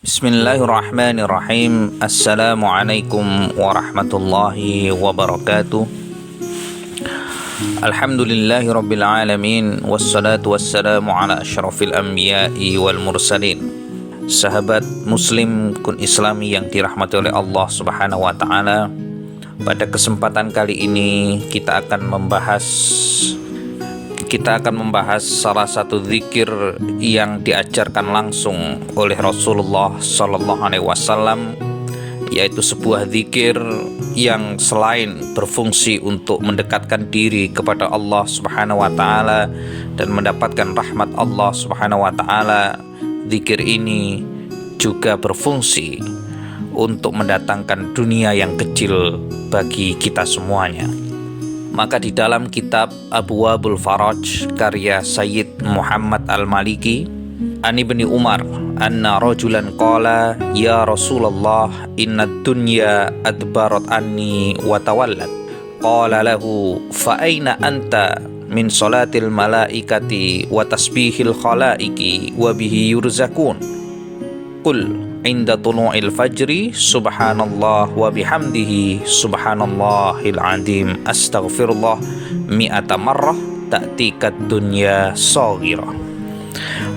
Bismillahirrahmanirrahim. Assalamualaikum warahmatullahi wabarakatuh. Alhamdulillahirabbil alamin, wassalatu wassalamu ala asyrafil anbiya'i wal mursalin. Sahabat muslim kun islami yang dirahmati oleh Allah Subhanahu wa taala, pada kesempatan kali ini kita akan membahas salah satu zikir yang diajarkan langsung oleh Rasulullah Sallallahu Alaihi Wasallam, yaitu sebuah zikir yang selain berfungsi untuk mendekatkan diri kepada Allah Subhanahu Wa Taala dan mendapatkan rahmat Allah Subhanahu Wa Taala, zikir ini juga berfungsi untuk mendatangkan dunia yang kecil bagi kita semuanya. Maka di dalam kitab Abwabul Faraj karya Sayyid Muhammad Al-Maliki, An Ibni Umar anna rajulan qala ya Rasulullah inna dunya adbarat anni wa tawallat. Qala lahu fa aina anta min salatil malaikati wa tasbihil khalaiki wa bihi yurzakun. Qul inda tulu'il fajri subhanallah wa bihamdihi subhanallahil azim astaghfirullah mi'ata marrah ta'tikat dunya saghirah.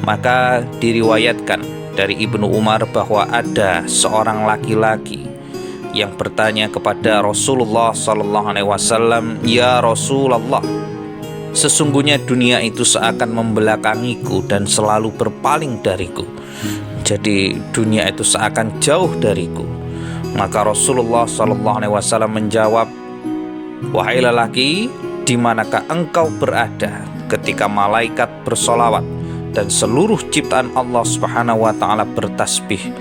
Maka diriwayatkan dari Ibnu Umar bahwa ada seorang laki-laki yang bertanya kepada Rasulullah sallallahu alaihi wasallam, "Ya Rasulullah, sesungguhnya dunia itu seakan membelakangiku dan selalu berpaling dariku. Jadi dunia itu seakan jauh dariku." Maka Rasulullah SAW menjawab, "Wahai lelaki, di manakah engkau berada ketika malaikat bersolawat dan seluruh ciptaan Allah Subhanahu wa taala bertasbih,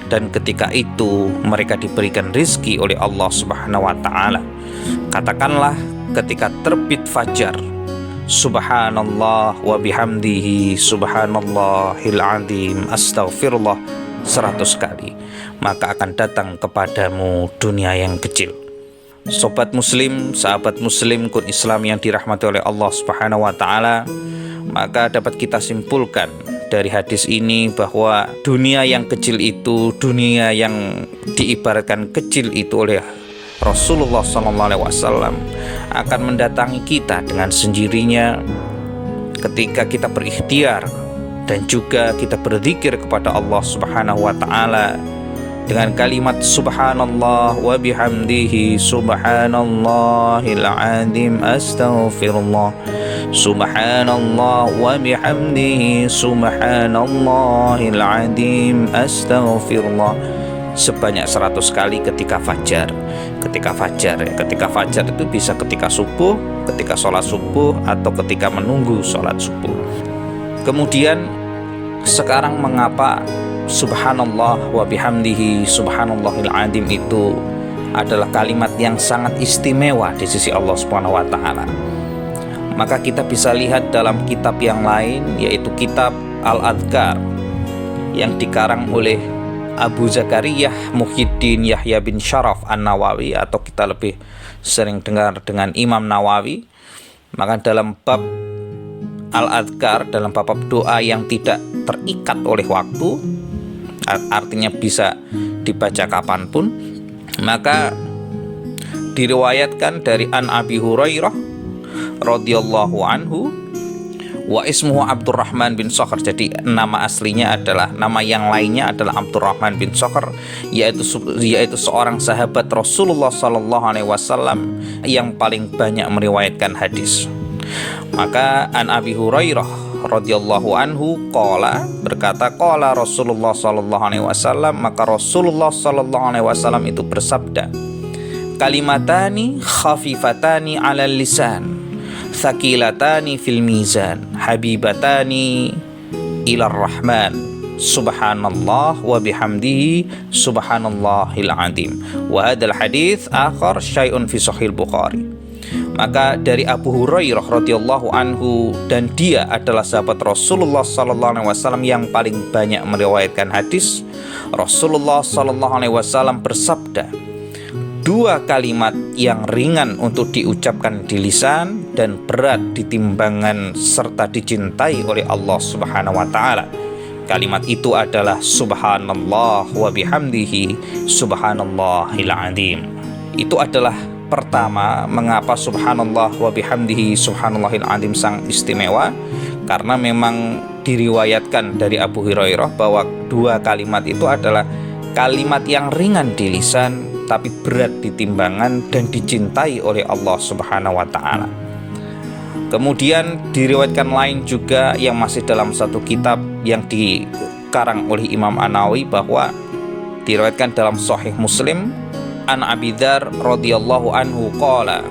dan ketika itu mereka diberikan rizki oleh Allah Subhanahu wa taala? Katakanlah ketika terbit fajar, subhanallah wa bihamdihi subhanallahil azim astaghfirullah 100 kali, maka akan datang kepadamu dunia yang kecil." Sobat muslim, sahabat muslim kun Islam yang dirahmati oleh Allah Subhanahu wa taala, maka dapat kita simpulkan dari hadis ini bahwa dunia yang kecil itu, dunia yang diibaratkan kecil itu oleh Rasulullah SAW akan mendatangi kita dengan sendirinya ketika kita berikhtiar dan juga kita berzikir kepada Allah Subhanahu wa taala dengan kalimat subhanallah wa bihamdihi subhanallahil azim astaghfirullah subhanallah wa bihamdihi subhanallahil azim astaghfirullah sebanyak 100 kali ketika fajar. Ketika fajar itu bisa ketika subuh, ketika sholat subuh, atau ketika menunggu sholat subuh. Kemudian sekarang mengapa subhanallah wa bihamdihi subhanallahil azim itu adalah kalimat yang sangat istimewa di sisi Allah Subhanahu wa taala? Maka kita bisa lihat dalam kitab yang lain, yaitu kitab Al-Adhkar yang dikarang oleh Abu Zakariyah Muhyiddin Yahya bin Syaraf An-Nawawi, atau kita lebih sering dengar dengan Imam Nawawi. Maka dalam bab Al-Adhkar, dalam bab doa yang tidak terikat oleh waktu, artinya bisa dibaca kapanpun, maka diriwayatkan dari An Abi Hurairah radhiyallahu anhu wa ismuhu Abdurrahman bin Sakhr. Jadi nama aslinya adalah, nama yang lainnya adalah Abdurrahman bin Sakhr, yaitu seorang sahabat Rasulullah sallallahu alaihi wasallam yang paling banyak meriwayatkan hadis. Maka An Abi Hurairah radhiyallahu anhu berkata qala Rasulullah sallallahu alaihi wasallam, maka Rasulullah sallallahu alaihi wasallam itu bersabda, "Kalimatani khafifatani 'alal lisan, thaqilatani fil mizan, habibatani ilar rahman, subhanallah wa bihamdihi subhanallahil azim." Wa hadzal hadits akhar syai'un fi sahih Bukhari. Maka dari Abu Hurairah radhiyallahu anhu, dan dia adalah sahabat Rasulullah sallallahu alaihi wasallam yang paling banyak meriwayatkan hadis, Rasulullah sallallahu alaihi wasallam bersabda, "Dua kalimat yang ringan untuk diucapkan di lisan dan berat di timbangan serta dicintai oleh Allah Subhanahu wa taala, Kalimat itu adalah subhanallah wa bihamdihi subhanallahil azim. Itu adalah pertama mengapa subhanallah wa bihamdihi subhanallahil azim sang istimewa, karena memang diriwayatkan dari Abu Hurairah bahwa dua kalimat itu adalah kalimat yang ringan di lisan tapi berat di timbangan dan dicintai oleh Allah Subhanahu wa taala. Kemudian diriwayatkan lain juga yang masih dalam satu kitab yang dikarang oleh Imam An-Nawawi, bahwa diriwayatkan dalam Sahih Muslim an Abi Dzar radhiyallahu anhu qala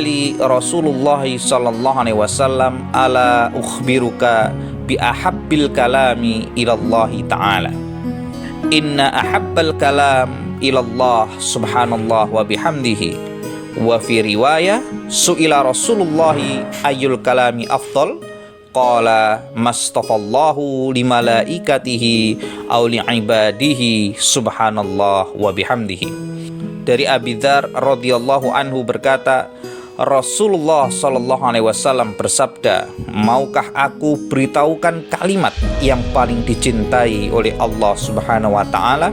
li Rasulullah sallallahu alaihi wasallam ala ukhbiruka bi ahabbil kalami ilallahi ta'ala. Inna ahabbal kalam ilallah subhanallah wa bihamdihi. Wa fi riwayah su'ila Rasulullah ayyul kalami afdal, qala mastafallahu li malaikatihi aw li ibadihi subhanallah wa bihamdihi. Dari Abi Dzar radhiyallahu anhu berkata, Rasulullah sallallahu alaihi wasallam bersabda, maukah aku beritahukan kalimat yang paling dicintai oleh Allah Subhanahu wa taala?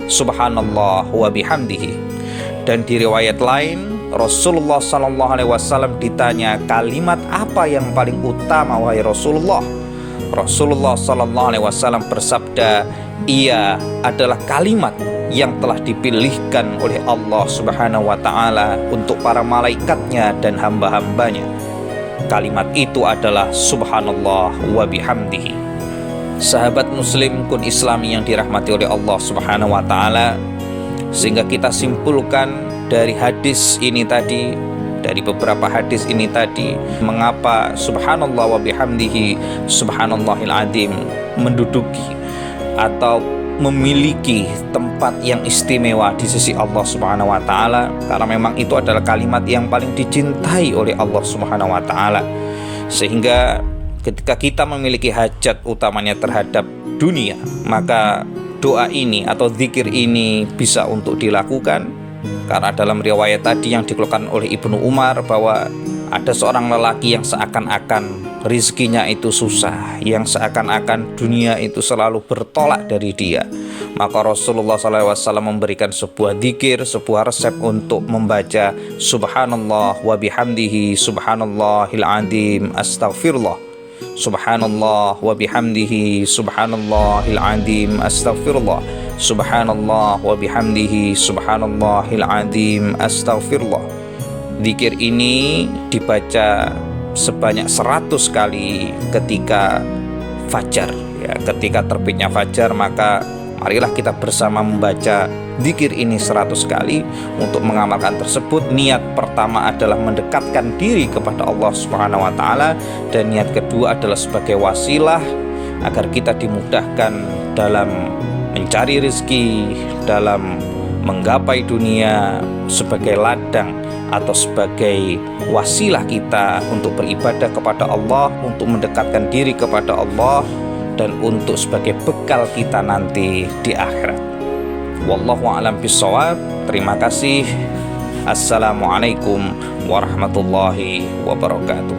Subhanallah wa bihamdihi. Dan di riwayat lain, Rasulullah sallallahu alaihi wasallam ditanya, kalimat apa yang paling utama wahai Rasulullah? Rasulullah sallallahu alaihi wasallam bersabda, ia adalah kalimat yang telah dipilihkan oleh Allah Subhanahu wa taala untuk para malaikatnya dan hamba-hambanya. Kalimat itu adalah subhanallah wa bihamdihi. Sahabat muslim kun islami yang dirahmati oleh Allah Subhanahu wa taala, sehingga kita simpulkan dari hadis ini tadi, dari beberapa hadis ini tadi, mengapa subhanallah wa bihamdihi subhanallahil azim menduduki atau memiliki tempat yang istimewa di sisi Allah Subhanahu wa taala, karena memang itu adalah kalimat yang paling dicintai oleh Allah Subhanahu wa taala. Sehingga ketika kita memiliki hajat utamanya terhadap dunia, maka doa ini atau zikir ini bisa untuk dilakukan. Karena dalam riwayat tadi yang dikeluarkan oleh Ibnu Umar bahwa ada seorang lelaki yang seakan-akan rizkinya itu susah, yang seakan-akan dunia itu selalu bertolak dari dia. Maka Rasulullah SAW memberikan sebuah dzikir, sebuah resep untuk membaca subhanallah wa bihamdihi subhanallahil azim astaghfirullah. Subhanallah wa bihamdihi subhanallahil azim astaghfirullah. Subhanallah wa bihamdihi subhanallahil azim astaghfirullah. Dzikir ini dibaca sebanyak 100 kali ketika fajar, ya, ketika terbitnya fajar. Maka marilah kita bersama membaca dzikir ini 100 kali untuk mengamalkan tersebut. Niat pertama adalah mendekatkan diri kepada Allah Subhanahu wa taala, dan niat kedua adalah sebagai wasilah agar kita dimudahkan dalam mencari rezeki, dalam menggapai dunia, sebagai ladang atau sebagai wasilah kita untuk beribadah kepada Allah, untuk mendekatkan diri kepada Allah, dan untuk sebagai bekal kita nanti di akhirat. Wallahu a'lam bishawab. Terima kasih. Assalamualaikum warahmatullahi wabarakatuh.